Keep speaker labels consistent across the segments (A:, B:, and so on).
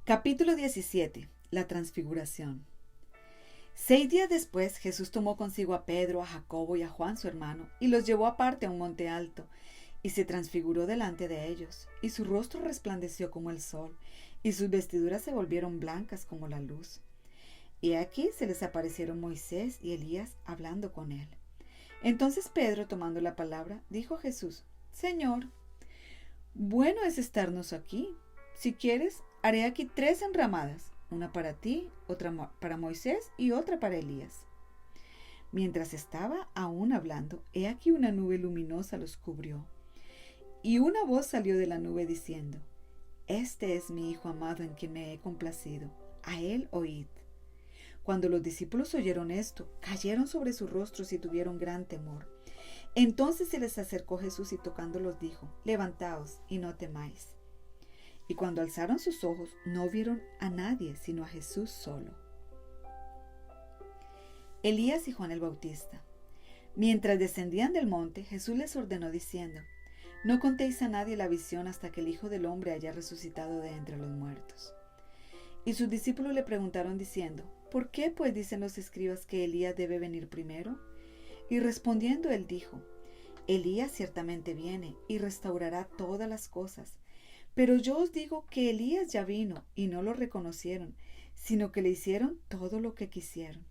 A: Capítulo 17. La transfiguración. 6 días después, Jesús tomó consigo a Pedro, a Jacobo y a Juan su hermano, y los llevó aparte a un monte alto, y se transfiguró delante de ellos, y su rostro resplandeció como el sol, y sus vestiduras se volvieron blancas como la luz. Y aquí se les aparecieron Moisés y Elías hablando con él. Entonces Pedro, tomando la palabra, dijo a Jesús: Señor, bueno es estarnos aquí. Si quieres, haré aquí 3 enramadas, una para ti, otra para Moisés y otra para Elías. Mientras estaba aún hablando, he aquí una nube luminosa los cubrió, y una voz salió de la nube diciendo: Este es mi Hijo amado en quien me he complacido, a él oíd. Cuando los discípulos oyeron esto, cayeron sobre sus rostros y tuvieron gran temor. Entonces se les acercó Jesús y tocándolos dijo: Levantaos y no temáis. Y cuando alzaron sus ojos, no vieron a nadie sino a Jesús solo. Elías y Juan el Bautista. Mientras descendían del monte, Jesús les ordenó diciendo: No contéis a nadie la visión hasta que el Hijo del Hombre haya resucitado de entre los muertos. Y sus discípulos le preguntaron diciendo: ¿Por qué pues dicen los escribas que Elías debe venir primero? Y respondiendo él dijo: Elías ciertamente viene y restaurará todas las cosas. Pero yo os digo que Elías ya vino y no lo reconocieron, sino que le hicieron todo lo que quisieron.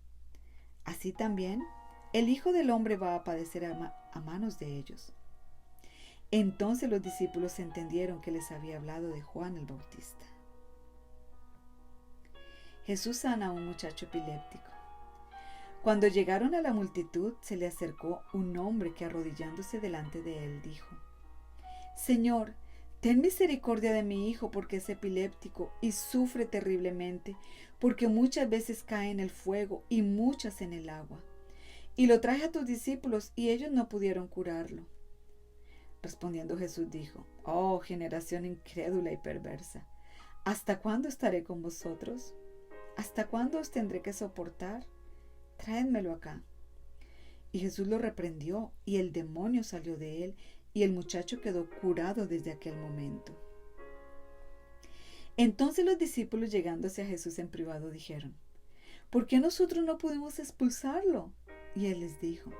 A: Así también el Hijo del Hombre va a padecer a manos de ellos. Entonces los discípulos entendieron que les había hablado de Juan el Bautista. Jesús sana a un muchacho epiléptico. Cuando llegaron a la multitud, se le acercó un hombre que, arrodillándose delante de él, dijo: Señor, ten misericordia de mi hijo, porque es epiléptico y sufre terriblemente, porque muchas veces cae en el fuego y muchas en el agua. Y lo traje a tus discípulos y ellos no pudieron curarlo. Respondiendo Jesús dijo: Oh, generación incrédula y perversa, ¿hasta cuándo estaré con vosotros? ¿Hasta cuándo os tendré que soportar? Tráedmelo acá. Y Jesús lo reprendió, y el demonio salió de él, y el muchacho quedó curado desde aquel momento. Entonces los discípulos, llegándose a Jesús en privado, dijeron: ¿Por qué nosotros no pudimos expulsarlo? Y él les dijo: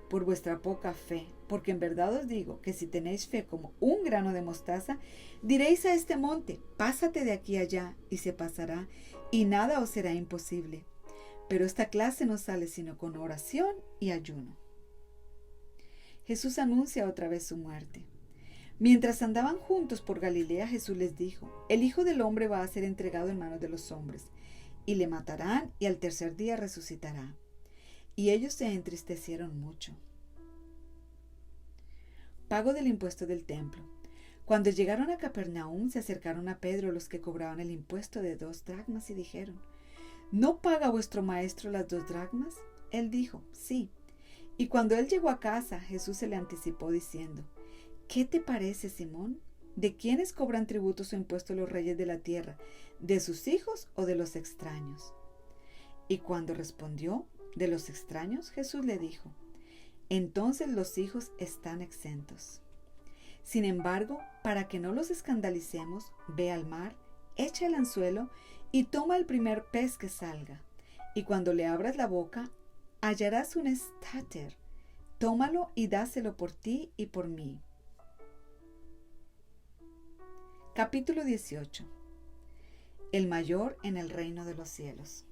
A: Por vuestra poca fe, porque en verdad os digo que si tenéis fe como un grano de mostaza, diréis a este monte: Pásate de aquí allá, y se pasará, y nada os será imposible. Pero esta clase no sale sino con oración y ayuno. Jesús anuncia otra vez su muerte. Mientras andaban juntos por Galilea, Jesús les dijo: El Hijo del Hombre va a ser entregado en manos de los hombres, y le matarán, y al tercer día resucitará. Y ellos se entristecieron mucho. Pago del impuesto del templo. Cuando llegaron a Capernaum, se acercaron a Pedro los que cobraban el impuesto de 2 dracmas y dijeron: ¿No paga vuestro maestro las 2 dracmas? Él dijo: Sí. Y cuando él llegó a casa, Jesús se le anticipó diciendo: ¿Qué te parece, Simón? ¿De quiénes cobran tributos o impuestos los reyes de la tierra? ¿De sus hijos o de los extraños? Y cuando respondió: de los extraños, Jesús le dijo: Entonces los hijos están exentos. Sin embargo, para que no los escandalicemos, ve al mar, echa el anzuelo y toma el primer pez que salga. Y cuando le abras la boca, hallarás un estáter. Tómalo y dáselo por ti y por mí. Capítulo 18. El mayor en el reino de los cielos.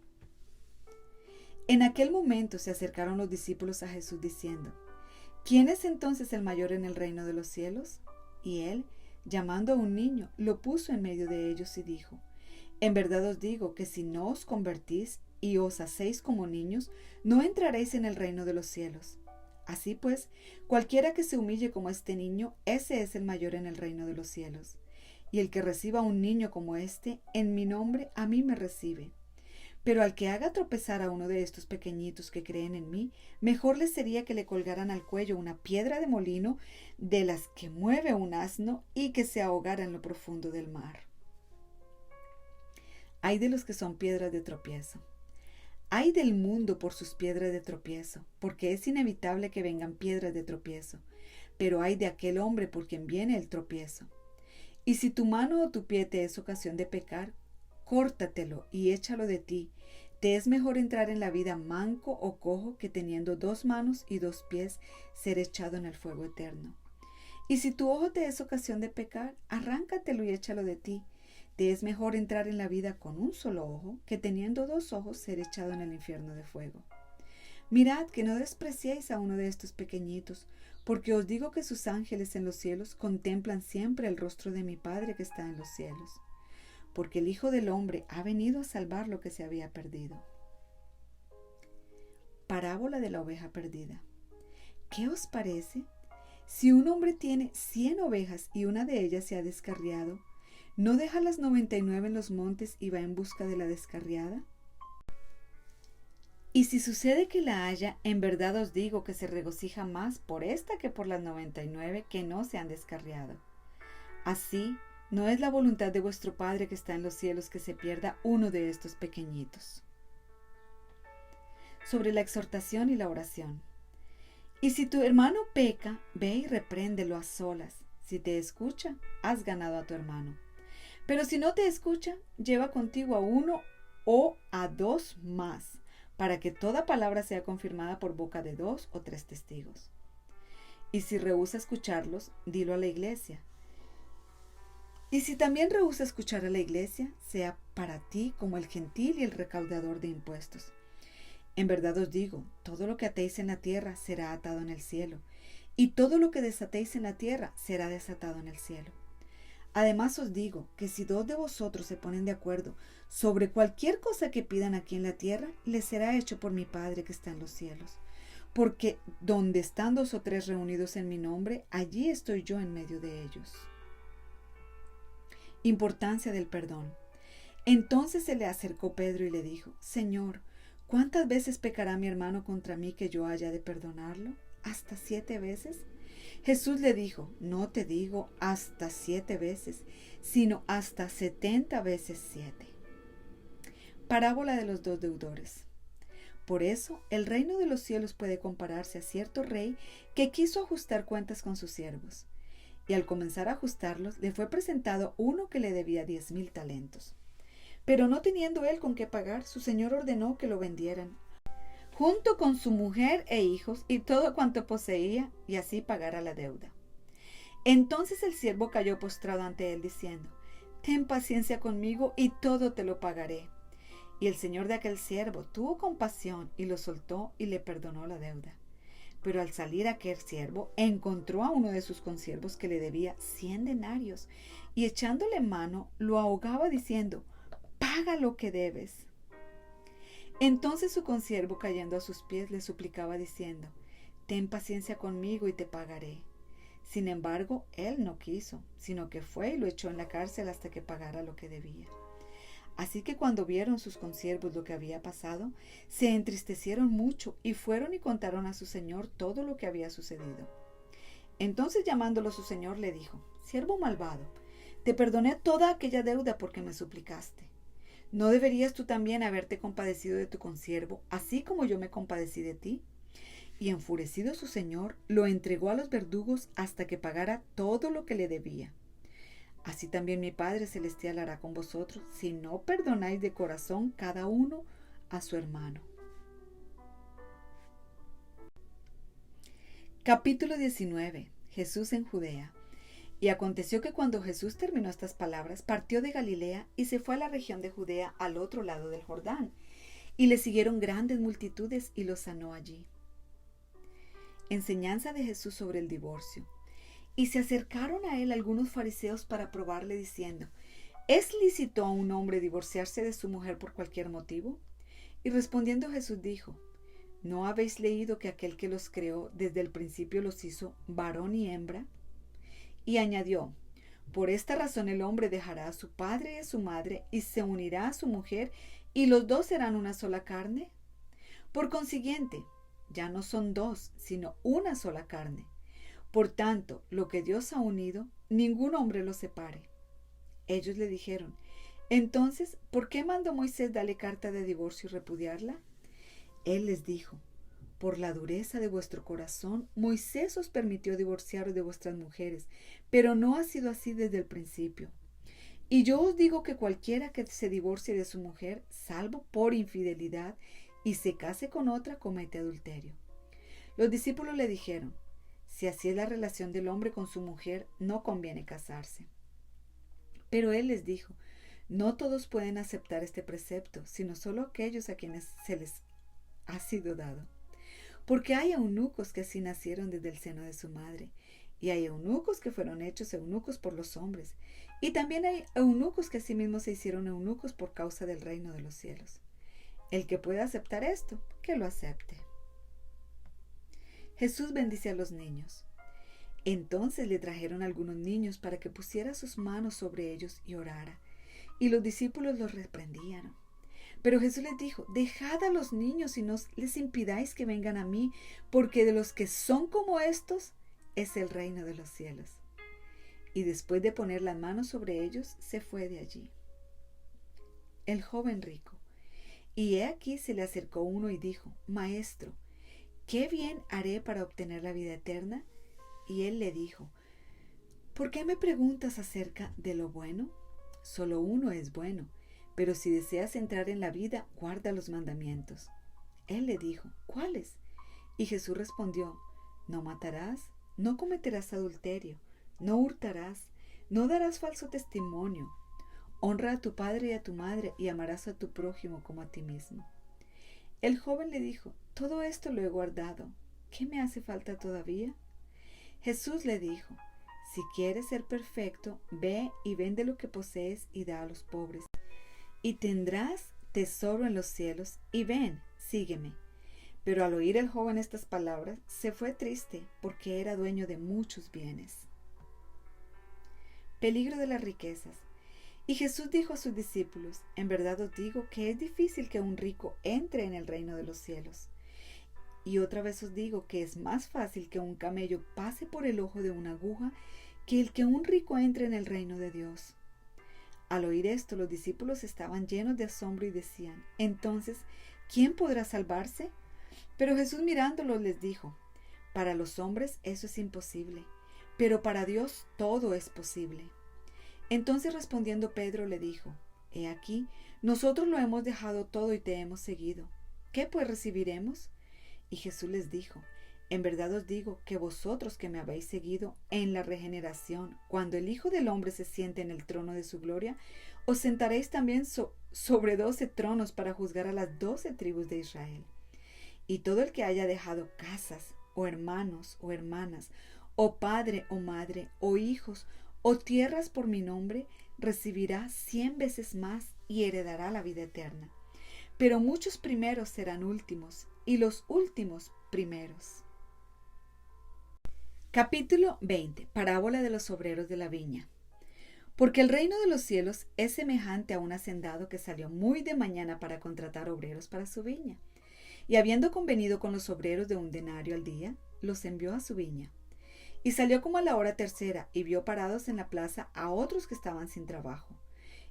A: En aquel momento se acercaron los discípulos a Jesús diciendo: ¿Quién es entonces el mayor en el reino de los cielos? Y él, llamando a un niño, lo puso en medio de ellos y dijo: En verdad os digo que si no os convertís y os hacéis como niños, no entraréis en el reino de los cielos. Así pues, cualquiera que se humille como este niño, ese es el mayor en el reino de los cielos. Y el que reciba a un niño como este, en mi nombre, a mí me recibe. Pero al que haga tropezar a uno de estos pequeñitos que creen en mí, mejor les sería que le colgaran al cuello una piedra de molino de las que mueve un asno y que se ahogara en lo profundo del mar. Ay de los que son piedras de tropiezo. Ay del mundo por sus piedras de tropiezo, porque es inevitable que vengan piedras de tropiezo. Pero ay de aquel hombre por quien viene el tropiezo. Y si tu mano o tu pie te es ocasión de pecar, córtatelo y échalo de ti. Te es mejor entrar en la vida manco o cojo que teniendo 2 manos y 2 pies ser echado en el fuego eterno. Y si tu ojo te es ocasión de pecar, arráncatelo y échalo de ti. Te es mejor entrar en la vida con un solo ojo que teniendo 2 ojos ser echado en el infierno de fuego. Mirad que no despreciéis a uno de estos pequeñitos, porque os digo que sus ángeles en los cielos contemplan siempre el rostro de mi Padre que está en los cielos. Porque el Hijo del Hombre ha venido a salvar lo que se había perdido. Parábola de la oveja perdida. ¿Qué os parece? Si un hombre tiene 100 ovejas y una de ellas se ha descarriado, ¿no deja las 99 en los montes y va en busca de la descarriada? Y si sucede que la haya, en verdad os digo que se regocija más por esta que por las 99 que no se han descarriado. Así, no es la voluntad de vuestro Padre que está en los cielos que se pierda uno de estos pequeñitos. Sobre la exhortación y la oración. Y si tu hermano peca, ve y repréndelo a solas. Si te escucha, has ganado a tu hermano. Pero si no te escucha, lleva contigo a 1 o a 2 más, para que toda palabra sea confirmada por boca de 2 o 3 testigos. Y si rehúsa escucharlos, dilo a la iglesia. Y si también rehúsa escuchar a la iglesia, sea para ti como el gentil y el recaudador de impuestos. En verdad os digo, todo lo que atéis en la tierra será atado en el cielo, y todo lo que desatéis en la tierra será desatado en el cielo. Además os digo que si 2 de vosotros se ponen de acuerdo sobre cualquier cosa que pidan aquí en la tierra, les será hecho por mi Padre que está en los cielos. Porque donde están 2 o 3 reunidos en mi nombre, allí estoy yo en medio de ellos. Importancia del perdón. Entonces se le acercó Pedro y le dijo: Señor, ¿cuántas veces pecará mi hermano contra mí que yo haya de perdonarlo? ¿Hasta 7 veces? Jesús le dijo: no te digo hasta 7 veces, sino hasta 70 veces 7. Parábola de los 2 deudores. Por eso, el reino de los cielos puede compararse a cierto rey que quiso ajustar cuentas con sus siervos. Y al comenzar a ajustarlos, le fue presentado uno que le debía 10,000 talentos. Pero no teniendo él con qué pagar, su señor ordenó que lo vendieran, junto con su mujer e hijos y todo cuanto poseía, y así pagara la deuda. Entonces el siervo cayó postrado ante él, diciendo: ten paciencia conmigo y todo te lo pagaré. Y el señor de aquel siervo tuvo compasión y lo soltó y le perdonó la deuda. Pero al salir aquel siervo, encontró a uno de sus consiervos que le debía 100 denarios, y echándole mano, lo ahogaba diciendo: paga lo que debes. Entonces su consiervo, cayendo a sus pies, le suplicaba diciendo: ten paciencia conmigo y te pagaré. Sin embargo, él no quiso, sino que fue y lo echó en la cárcel hasta que pagara lo que debía. Así que cuando vieron sus consiervos lo que había pasado, se entristecieron mucho y fueron y contaron a su señor todo lo que había sucedido. Entonces, llamándolo su señor, le dijo: siervo malvado, te perdoné toda aquella deuda porque me suplicaste. ¿No deberías tú también haberte compadecido de tu consiervo, así como yo me compadecí de ti? Y enfurecido su señor, lo entregó a los verdugos hasta que pagara todo lo que le debía. Así también mi Padre Celestial hará con vosotros, si no perdonáis de corazón cada uno a su hermano. Capítulo 19. Jesús en Judea. Y aconteció que cuando Jesús terminó estas palabras, partió de Galilea y se fue a la región de Judea al otro lado del Jordán. Y le siguieron grandes multitudes y los sanó allí. Enseñanza de Jesús sobre el divorcio. Y se acercaron a él algunos fariseos para probarle, diciendo: ¿es lícito a un hombre divorciarse de su mujer por cualquier motivo? Y respondiendo Jesús dijo: ¿no habéis leído que aquel que los creó desde el principio los hizo varón y hembra? Y añadió: por esta razón el hombre dejará a su padre y a su madre y se unirá a su mujer, y los 2 serán una sola carne. Por consiguiente, ya no son 2, sino una sola carne. Por tanto, lo que Dios ha unido, ningún hombre lo separe. Ellos le dijeron: entonces, ¿por qué mandó Moisés darle carta de divorcio y repudiarla? Él les dijo: por la dureza de vuestro corazón, Moisés os permitió divorciaros de vuestras mujeres, pero no ha sido así desde el principio. Y yo os digo que cualquiera que se divorcie de su mujer, salvo por infidelidad, y se case con otra, comete adulterio. Los discípulos le dijeron: si así es la relación del hombre con su mujer, no conviene casarse. Pero él les dijo: no todos pueden aceptar este precepto, sino solo aquellos a quienes se les ha sido dado. Porque hay eunucos que así nacieron desde el seno de su madre, y hay eunucos que fueron hechos eunucos por los hombres, y también hay eunucos que asimismo se hicieron eunucos por causa del reino de los cielos. El que pueda aceptar esto, que lo acepte. Jesús bendice a los niños. Entonces le trajeron algunos niños para que pusiera sus manos sobre ellos y orara, y los discípulos los reprendían. Pero Jesús les dijo: dejad a los niños y no les impidáis que vengan a mí, porque de los que son como estos es el reino de los cielos. Y después de poner las manos sobre ellos, se fue de allí. El joven rico. Y he aquí se le acercó uno y dijo: Maestro, ¿qué bien haré para obtener la vida eterna? Y él le dijo: ¿por qué me preguntas acerca de lo bueno? Solo uno es bueno, pero si deseas entrar en la vida, guarda los mandamientos. Él le dijo: ¿cuáles? Y Jesús respondió: no matarás, no cometerás adulterio, no hurtarás, no darás falso testimonio, honra a tu padre y a tu madre, y amarás a tu prójimo como a ti mismo. El joven le dijo: todo esto lo he guardado, ¿qué me hace falta todavía? Jesús le dijo: si quieres ser perfecto, ve y vende lo que posees y da a los pobres, y tendrás tesoro en los cielos, y ven, sígueme. Pero al oír el joven estas palabras, se fue triste, porque era dueño de muchos bienes. Peligro de las riquezas. Y Jesús dijo a sus discípulos: en verdad os digo que es difícil que un rico entre en el reino de los cielos. Y otra vez os digo que es más fácil que un camello pase por el ojo de una aguja que el que un rico entre en el reino de Dios. Al oír esto, los discípulos estaban llenos de asombro y decían: entonces, ¿quién podrá salvarse? Pero Jesús mirándolos les dijo: para los hombres eso es imposible, pero para Dios todo es posible. Entonces respondiendo Pedro le dijo: he aquí, nosotros lo hemos dejado todo y te hemos seguido. ¿Qué pues recibiremos? Y Jesús les dijo: en verdad os digo que vosotros que me habéis seguido, en la regeneración, cuando el Hijo del Hombre se siente en el trono de su gloria, os sentaréis también sobre 12 tronos para juzgar a las 12 tribus de Israel. Y todo el que haya dejado casas, o hermanos, o hermanas, o padre, o madre, o hijos, o tierras por mi nombre, recibirá 100 veces más y heredará la vida eterna. Pero muchos primeros serán últimos, y los últimos primeros. Capítulo 20. Parábola de los obreros de la viña. Porque el reino de los cielos es semejante a un hacendado que salió muy de mañana para contratar obreros para su viña. Y habiendo convenido con los obreros de 1 denario al día, los envió a su viña. Y salió como a la hora tercera, y vio parados en la plaza a otros que estaban sin trabajo.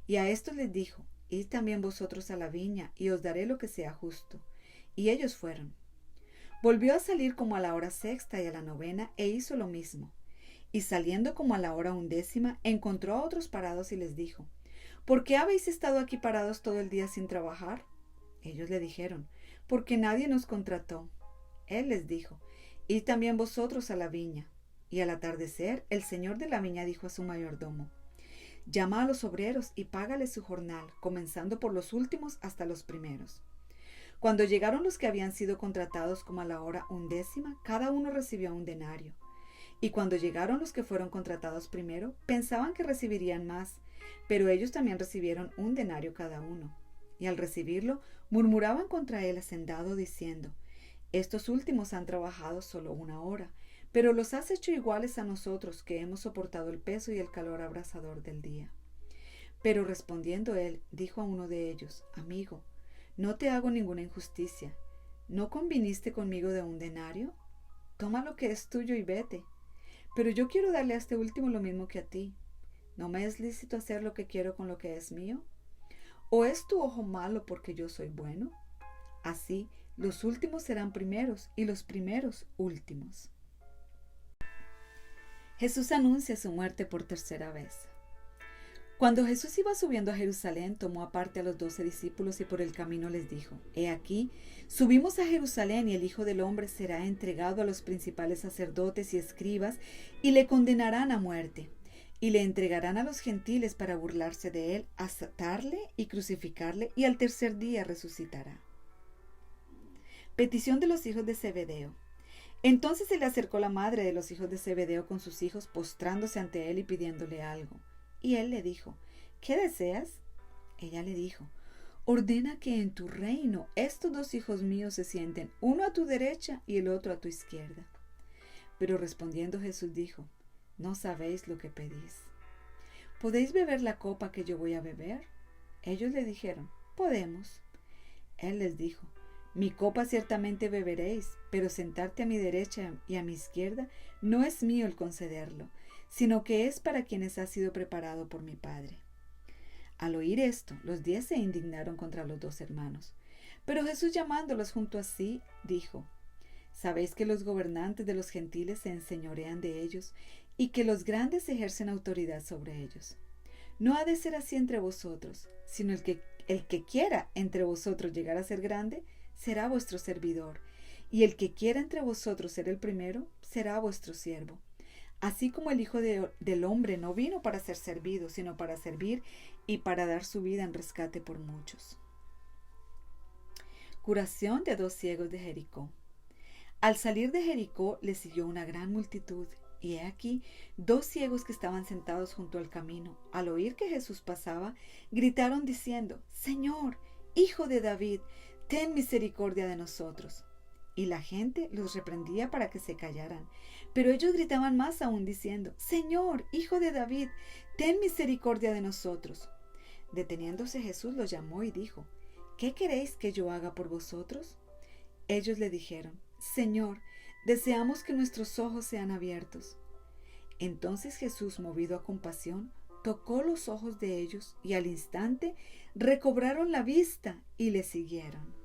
A: Y a estos les dijo: id también vosotros a la viña, y os daré lo que sea justo. Y ellos fueron. Volvió a salir como a la hora sexta y a la novena, e hizo lo mismo. Y saliendo como a la hora 11, encontró a otros parados y les dijo: ¿por qué habéis estado aquí parados todo el día sin trabajar? Ellos le dijeron: porque nadie nos contrató. Él les dijo: id también vosotros a la viña. Y al atardecer, el señor de la viña dijo a su mayordomo: llama a los obreros y págales su jornal, comenzando por los últimos hasta los primeros. Cuando llegaron los que habían sido contratados como a la hora 11, cada uno recibió 1 denario. Y cuando llegaron los que fueron contratados primero, pensaban que recibirían más, pero ellos también recibieron 1 denario cada uno. Y al recibirlo, murmuraban contra el hacendado diciendo: estos últimos han trabajado solo 1 hora, pero los has hecho iguales a nosotros, que hemos soportado el peso y el calor abrasador del día. Pero respondiendo él, dijo a uno de ellos: amigo, no te hago ninguna injusticia. ¿No conviniste conmigo de 1 denario? Toma lo que es tuyo y vete. Pero yo quiero darle a este último lo mismo que a ti. ¿No me es lícito hacer lo que quiero con lo que es mío? ¿O es tu ojo malo porque yo soy bueno? Así, los últimos serán primeros y los primeros últimos. Jesús anuncia su muerte por tercera vez. Cuando Jesús iba subiendo a Jerusalén, tomó aparte a los 12 discípulos y por el camino les dijo: He aquí, subimos a Jerusalén y el Hijo del Hombre será entregado a los principales sacerdotes y escribas y le condenarán a muerte. Y le entregarán a los gentiles para burlarse de él, azotarle y crucificarle, y al tercer día resucitará. Petición de los hijos de Zebedeo. Entonces se le acercó la madre de los hijos de Zebedeo con sus hijos, postrándose ante él y pidiéndole algo. Y él le dijo: ¿Qué deseas? Ella le dijo: Ordena que en tu reino estos 2 hijos míos se sienten, uno a tu derecha y el otro a tu izquierda. Pero respondiendo Jesús dijo: No sabéis lo que pedís. ¿Podéis beber la copa que yo voy a beber? Ellos le dijeron: Podemos. Él les dijo: Mi copa ciertamente beberéis, pero sentarte a mi derecha y a mi izquierda no es mío el concederlo, sino que es para quienes ha sido preparado por mi Padre. Al oír esto, los 10 se indignaron contra los 2 hermanos. Pero Jesús, llamándolos junto a sí, dijo: ¿Sabéis que los gobernantes de los gentiles se enseñorean de ellos y que los grandes ejercen autoridad sobre ellos? No ha de ser así entre vosotros, sino el que quiera entre vosotros llegar a ser grande, será vuestro servidor, y el que quiera entre vosotros ser el primero, será vuestro siervo. Así como el Hijo del Hombre no vino para ser servido, sino para servir y para dar su vida en rescate por muchos. Curación de 2 ciegos de Jericó. Al salir de Jericó le siguió una gran multitud, y he aquí 2 ciegos que estaban sentados junto al camino. Al oír que Jesús pasaba, gritaron diciendo: Señor, Hijo de David, ten misericordia de nosotros. Y la gente los reprendía para que se callaran. Pero ellos gritaban más aún diciendo: Señor, Hijo de David, ten misericordia de nosotros. Deteniéndose Jesús los llamó y dijo: ¿Qué queréis que yo haga por vosotros? Ellos le dijeron: Señor, deseamos que nuestros ojos sean abiertos. Entonces Jesús, movido a compasión, tocó los ojos de ellos y al instante recobraron la vista y le siguieron.